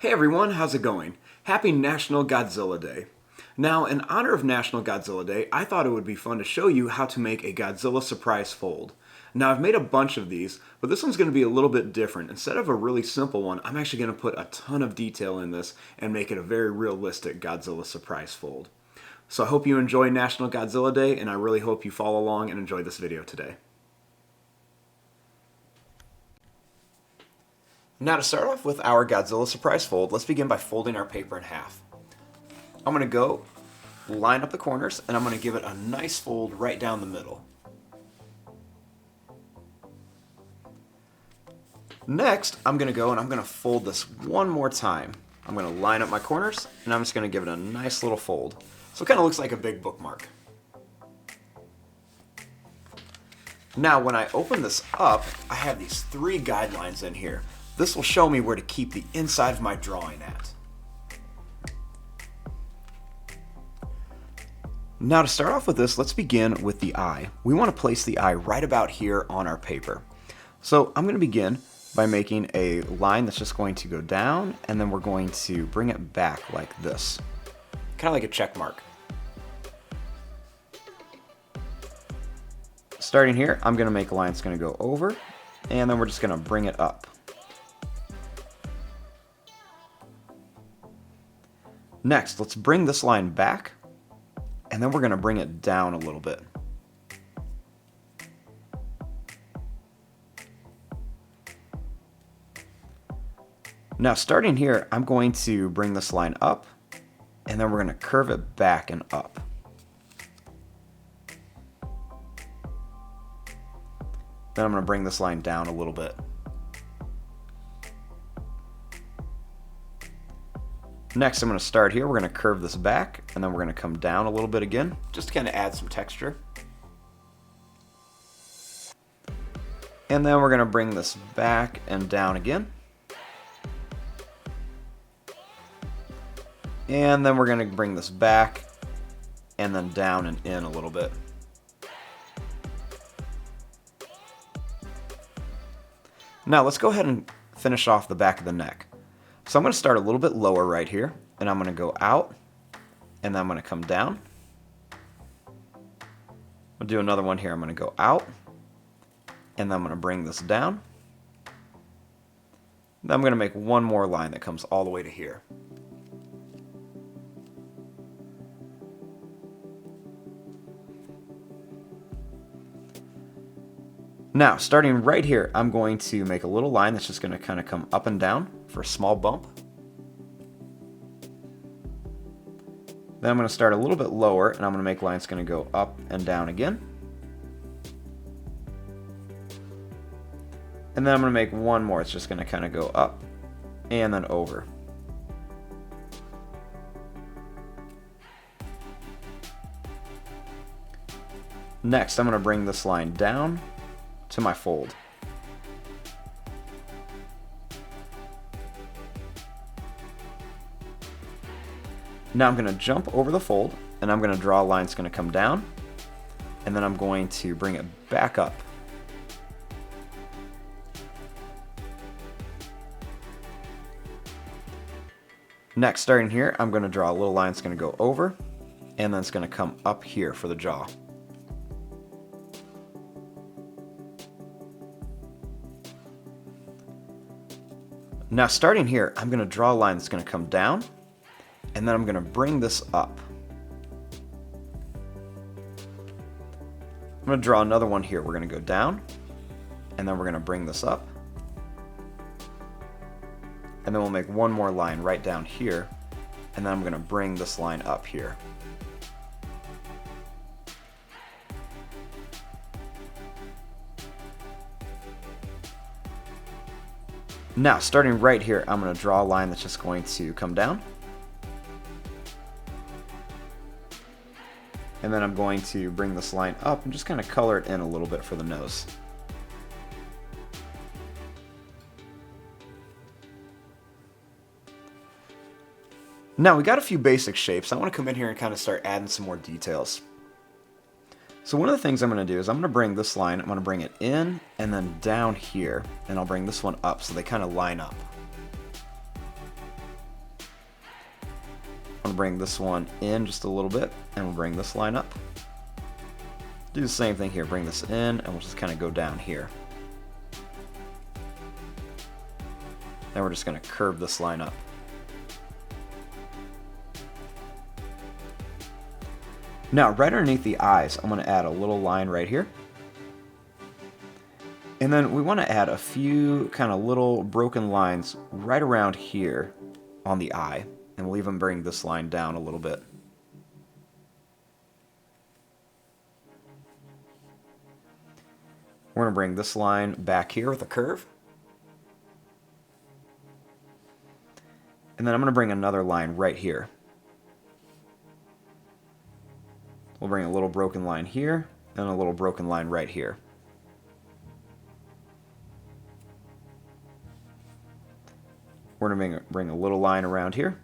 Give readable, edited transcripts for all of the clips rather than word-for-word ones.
Hey everyone, how's it going? Happy National Godzilla Day. Now, in honor of National Godzilla Day, I thought it would be fun to show you how to make a Godzilla Surprise fold. Now, I've made a bunch of these, but this one's going to be a little bit different. Instead of a really simple one, I'm actually going to put a ton of detail in this and make it a very realistic Godzilla Surprise fold. So I hope you enjoy National Godzilla Day, and I really hope you follow along and enjoy this video today. Now to start off with our Godzilla Surprise fold, let's begin by folding our paper in half. I'm going to go line up the corners and I'm going to give it a nice fold right down the middle. Next, I'm going to go and I'm going to fold this one more time. I'm going to line up my corners and I'm just going to give it a nice little fold. So it kind of looks like a big bookmark. Now when I open this up, I have these three guidelines in here. This will show me where to keep the inside of my drawing at. Now to start off with this, let's begin with the eye. We want to place the eye right about here on our paper. So I'm going to begin by making a line that's just going to go down, and then we're going to bring it back like this. Kind of like a check mark. Starting here, I'm going to make a line that's going to go over, and then we're just going to bring it up. Next, let's bring this line back, and then we're going to bring it down a little bit. Now, starting here, I'm going to bring this line up, and then we're going to curve it back and up. Then I'm going to bring this line down a little bit. Next, I'm going to start here. We're going to curve this back, and then we're going to come down a little bit again, just to kind of add some texture. And then we're going to bring this back and down again. And then we're going to bring this back and then down and in a little bit. Now let's go ahead and finish off the back of the neck. So I'm going to start a little bit lower right here, and I'm going to go out, and then I'm going to come down. I'll do another one here. I'm going to go out, and then I'm going to bring this down. Then I'm going to make one more line that comes all the way to here. Now, starting right here, I'm going to make a little line that's just going to kind of come up and down for a small bump. Then I'm going to start a little bit lower, and I'm going to make lines going to go up and down again. And then I'm going to make one more. It's just going to kind of go up and then over. Next, I'm going to bring this line down to my fold. Now I'm going to jump over the fold, and I'm going to draw a line that's going to come down, and then I'm going to bring it back up. Next, starting here, I'm going to draw a little line that's going to go over, and then it's going to come up here for the jaw. Now starting here, I'm going to draw a line that's going to come down, and then I'm going to bring this up. I'm going to draw another one here. We're going to go down, and then we're going to bring this up. And then we'll make one more line right down here, and then I'm going to bring this line up here. Now, starting right here, I'm going to draw a line that's just going to come down. And then I'm going to bring this line up and just kind of color it in a little bit for the nose. Now, we got a few basic shapes. I want to come in here and kind of start adding some more details. So one of the things I'm going to do is I'm going to bring this line, I'm going to bring it in and then down here, and I'll bring this one up so they kind of line up. bring this one in just a little bit, and we'll bring this line up. Do the same thing here, bring this in, and we'll just kind of go down here. Then we're just going to curve this line up. Now, right underneath the eyes, I'm going to add a little line right here. And then we want to add a few kind of little broken lines right around here on the eye. And we'll even bring this line down a little bit. We're going to bring this line back here with a curve. And then I'm going to bring another line right here. We'll bring a little broken line here and a little broken line right here. We're going to bring a little line around here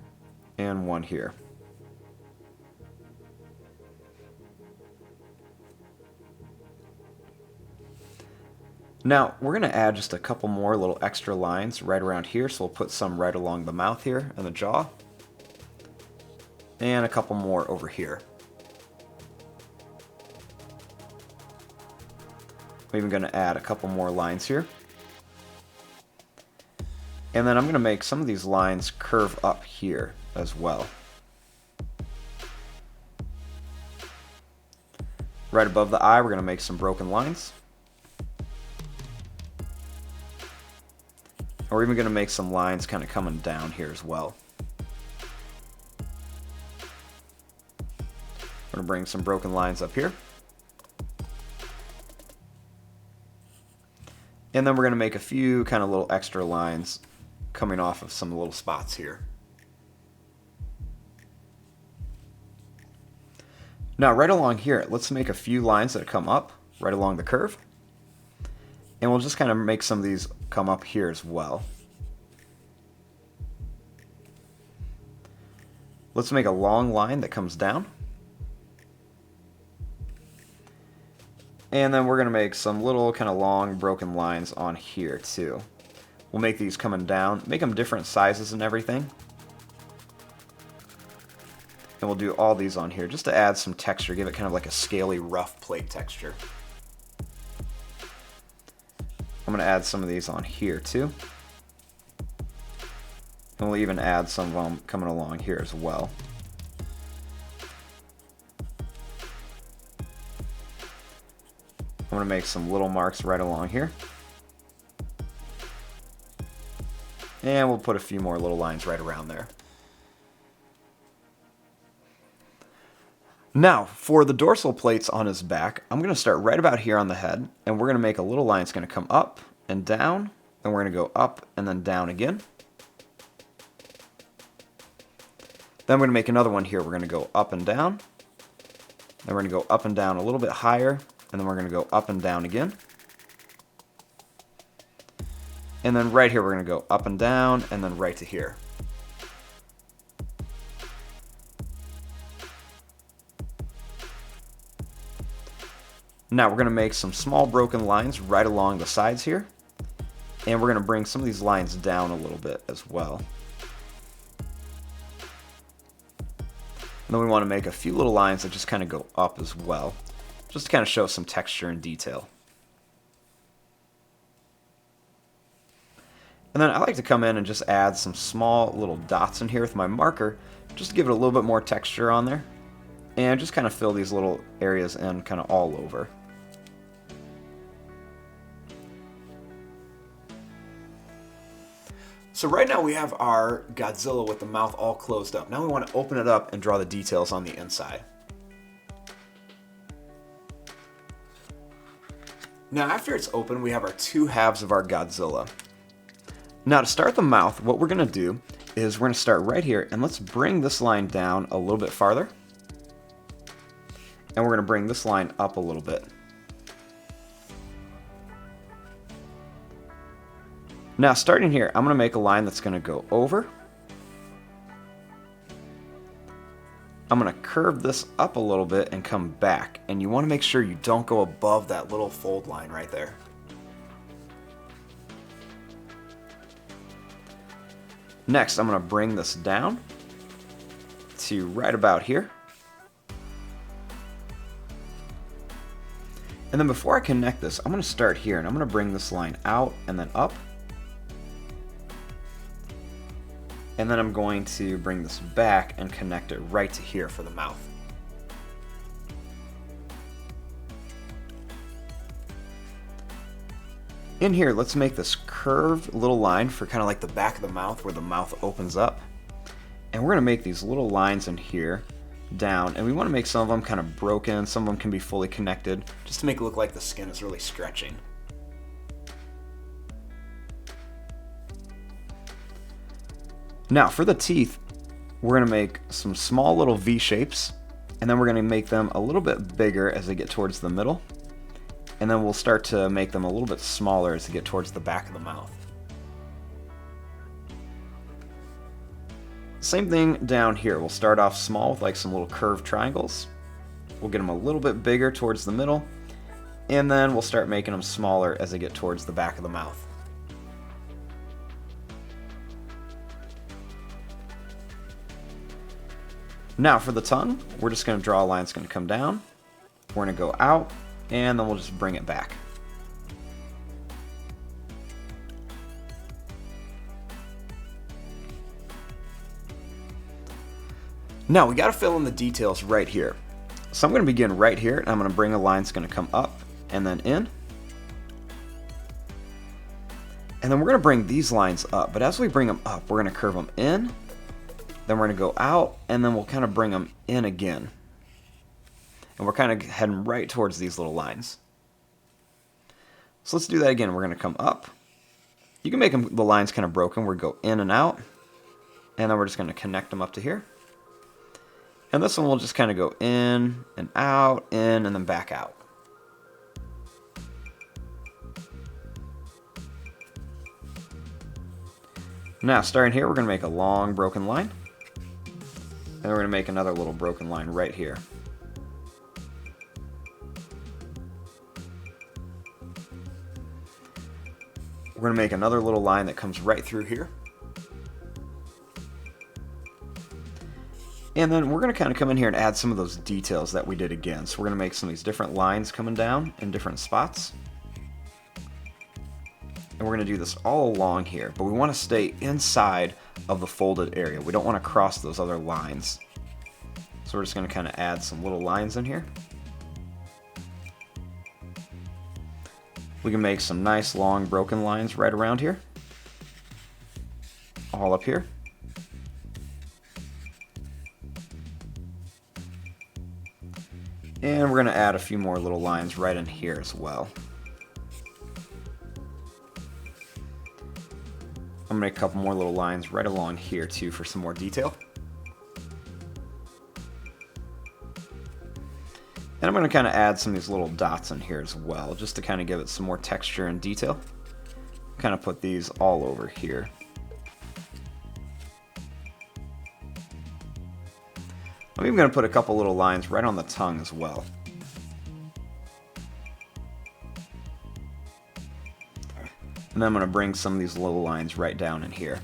and one here. Now, we're going to add just a couple more little extra lines right around here, so we'll put some right along the mouth here and the jaw, and a couple more over here. I'm even going to add a couple more lines here. And then I'm going to make some of these lines curve up here as well. Right above the eye, we're going to make some broken lines. And we're even going to make some lines kind of coming down here as well. We're going to bring some broken lines up here. And then we're going to make a few kind of little extra lines coming off of some little spots here. Now, right along here, let's make a few lines that come up right along the curve. And we'll just kind of make some of these come up here as well. Let's make a long line that comes down. And then we're going to make some little kind of long broken lines on here too. We'll make these coming down, make them different sizes and everything. And we'll do all these on here just to add some texture, give it kind of like a scaly, rough plate texture. I'm going to add some of these on here too. And we'll even add some of them coming along here as well. I'm going to make some little marks right along here. And we'll put a few more little lines right around there. Now, for the dorsal plates on his back, I'm going to start right about here on the head, and we're going to make a little line that's going to come up and down, and we're going to go up and then down again. Then we're going to make another one here. We're going to go up and down. Then we're going to go up and down a little bit higher, and then we're going to go up and down again. And then right here we're going to go up and down, and then right to here. Now we're going to make some small broken lines right along the sides here. And we're going to bring some of these lines down a little bit as well. And then we want to make a few little lines that just kind of go up as well, just to kind of show some texture and detail. And then I like to come in and just add some small little dots in here with my marker, just to give it a little bit more texture on there. And just kind of fill these little areas in kind of all over. So right now we have our Godzilla with the mouth all closed up. Now we want to open it up and draw the details on the inside. Now after it's open, we have our two halves of our Godzilla. Now to start the mouth, what we're going to do is we're going to start right here, and let's bring this line down a little bit farther. And we're going to bring this line up a little bit. Now starting here, I'm going to make a line that's going to go over. I'm going to curve this up a little bit and come back. And you want to make sure you don't go above that little fold line right there. Next, I'm going to bring this down to right about here. And then before I connect this, I'm going to start here, and I'm going to bring this line out and then up. And then I'm going to bring this back and connect it right to here for the mouth. In here, let's make this curved little line for kind of like the back of the mouth where the mouth opens up. And we're going to make these little lines in here down, and we want to make some of them kind of broken, some of them can be fully connected, just to make it look like the skin is really stretching. Now for the teeth, we're going to make some small little V shapes, and then we're going to make them a little bit bigger as they get towards the middle, and then we'll start to make them a little bit smaller as they get towards the back of the mouth. Same thing down here. We'll start off small with like some little curved triangles. We'll get them a little bit bigger towards the middle, and then we'll start making them smaller as they get towards the back of the mouth. Now for the tongue, we're just going to draw a line that's going to come down. We're going to go out, and then we'll just bring it back. Now we got to fill in the details right here. So I'm going to begin right here, and I'm going to bring a line that's going to come up and then in. And then we're going to bring these lines up, but as we bring them up, we're going to curve them in, then we're going to go out, and then we'll kind of bring them in again. And we're kind of heading right towards these little lines. So let's do that again. We're going to come up. You can make the lines kind of broken. We're going to go in and out, and then we're just going to connect them up to here. And this one will just kind of go in and out, in, and then back out. Now, starting here, we're going to make a long broken line. And we're going to make another little broken line right here. We're going to make another little line that comes right through here. And then we're going to kind of come in here and add some of those details that we did again. So we're going to make some of these different lines coming down in different spots. And we're going to do this all along here, but we want to stay inside of the folded area. We don't want to cross those other lines. So we're just going to kind of add some little lines in here. We can make some nice long broken lines right around here. All up here. And we're going to add a few more little lines right in here as well. I'm going to make a couple more little lines right along here too for some more detail. And I'm going to kind of add some of these little dots in here as well, just to kind of give it some more texture and detail. Kind of put these all over here. I'm even going to put a couple little lines right on the tongue as well. And then I'm going to bring some of these little lines right down in here.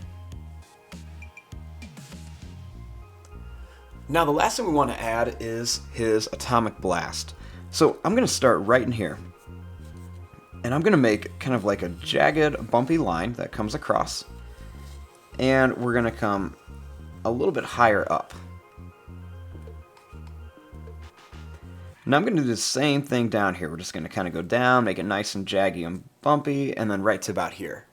Now the last thing we want to add is his atomic blast. So I'm going to start right in here. And I'm going to make kind of like a jagged, bumpy line that comes across. And we're going to come a little bit higher up. Now I'm going to do the same thing down here. We're just going to kind of go down, make it nice and jaggy and bumpy, and then right to about here.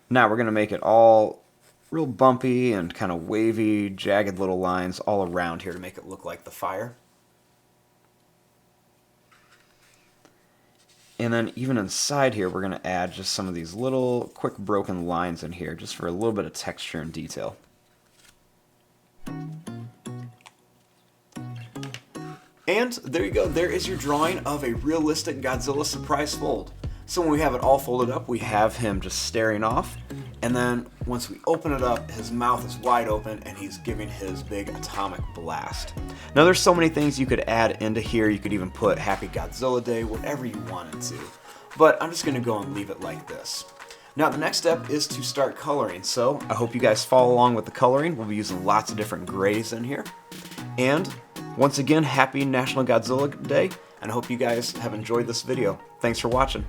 Now we're going to make it all real bumpy and kind of wavy, jagged little lines all around here to make it look like the fire. And then even inside here, we're going to add just some of these little quick broken lines in here just for a little bit of texture and detail. And there you go, there is your drawing of a realistic Godzilla surprise fold. So when we have it all folded up, we have him just staring off, and then once we open it up, his mouth is wide open and he's giving his big atomic blast. Now there's so many things you could add into here. You could even put Happy Godzilla Day, whatever you wanted to. But I'm just going to go and leave it like this. Now the next step is to start coloring, so I hope you guys follow along with the coloring. We'll be using lots of different grays in here. And once again, happy National Godzilla Day, and I hope you guys have enjoyed this video. Thanks for watching.